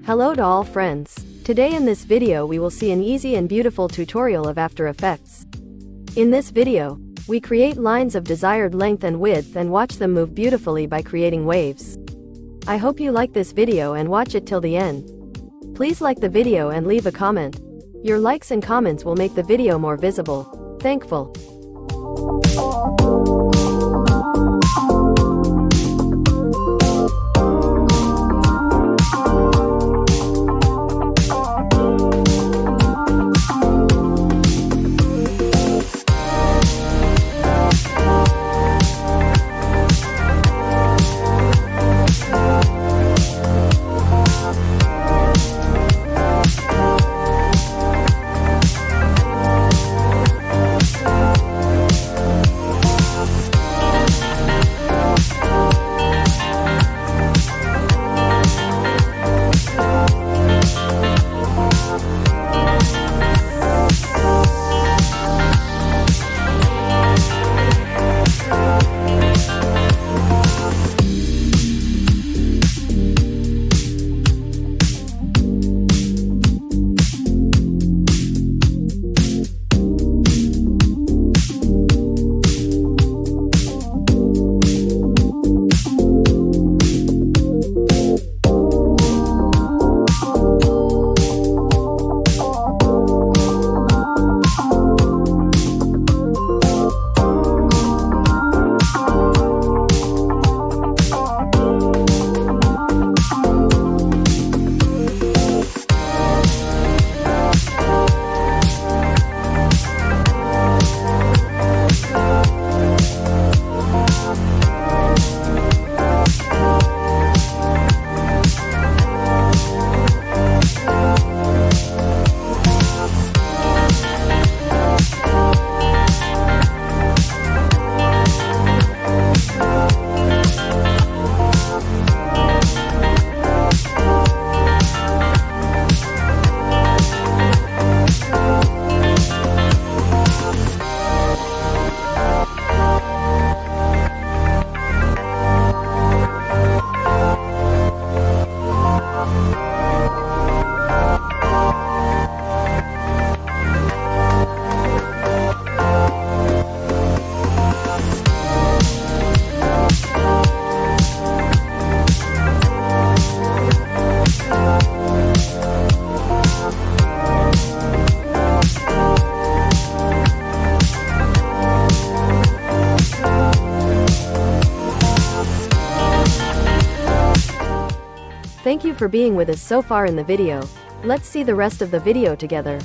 Hello to all friends. Today in this video we will see an easy and beautiful tutorial of After Effects. In this video, we create lines of desired length and width and watch them move beautifully by creating waves. I hope you like this video and watch it till the end. Please like the video and leave a comment. Your likes and comments will make the video more visible. Thankful. Thank you for being with us so far in the video. Let's see the rest of the video together.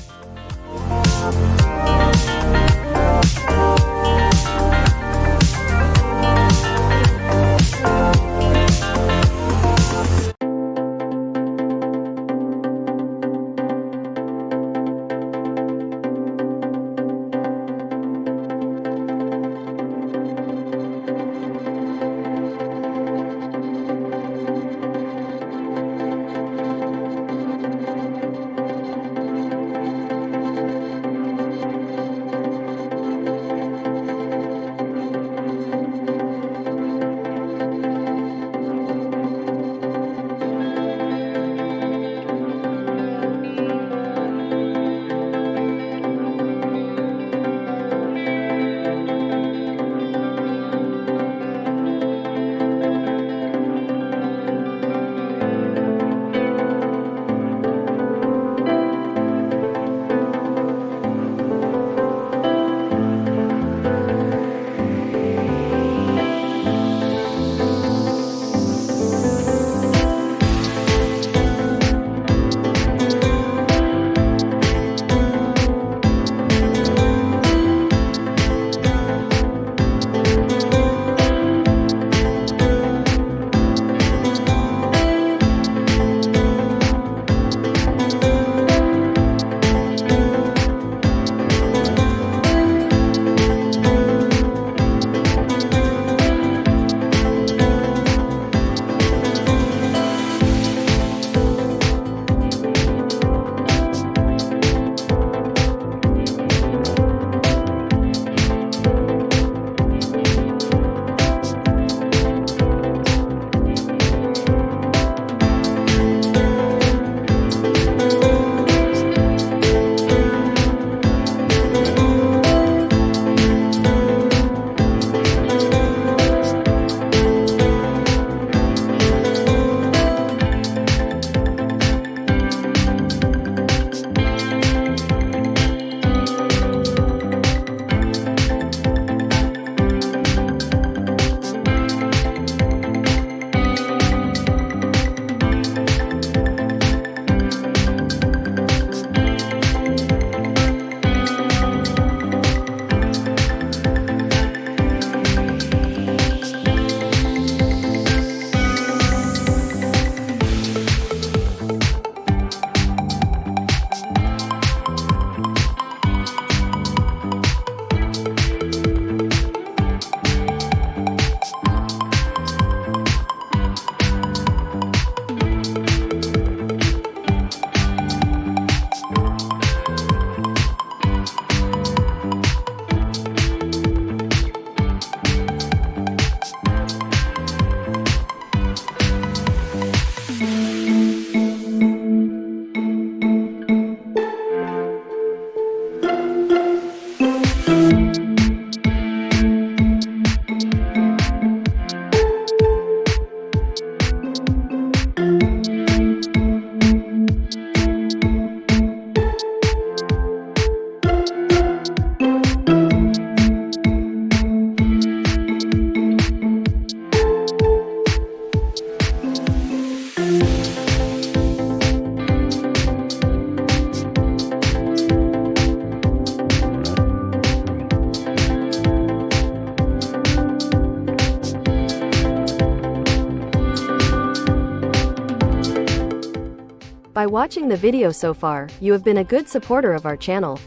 By watching the video so far, you have been a good supporter of our channel.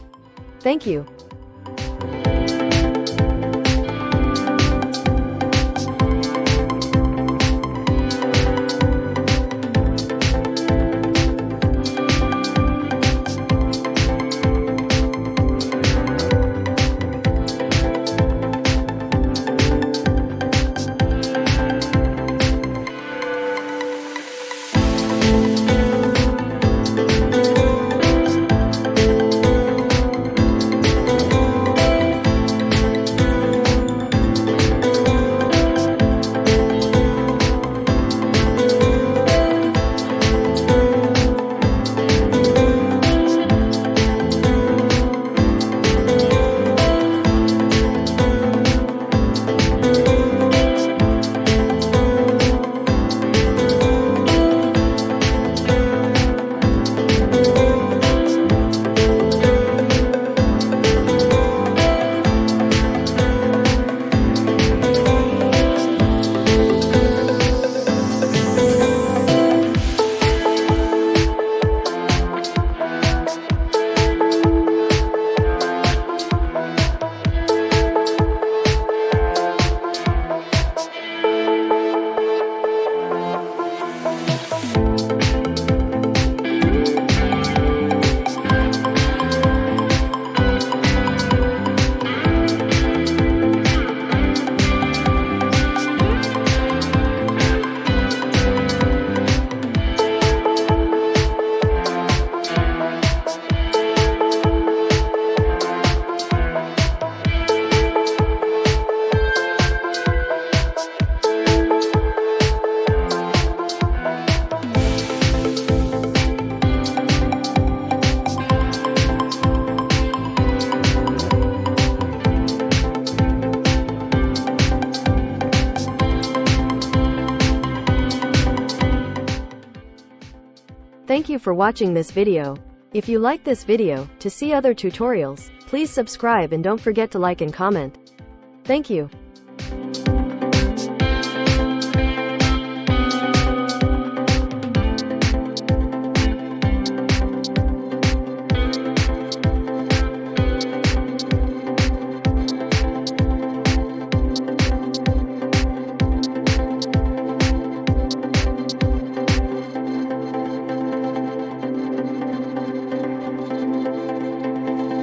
Thank you. Thank you for watching this video. If you like this video, to see other tutorials, please subscribe and don't forget to like and comment. Thank you.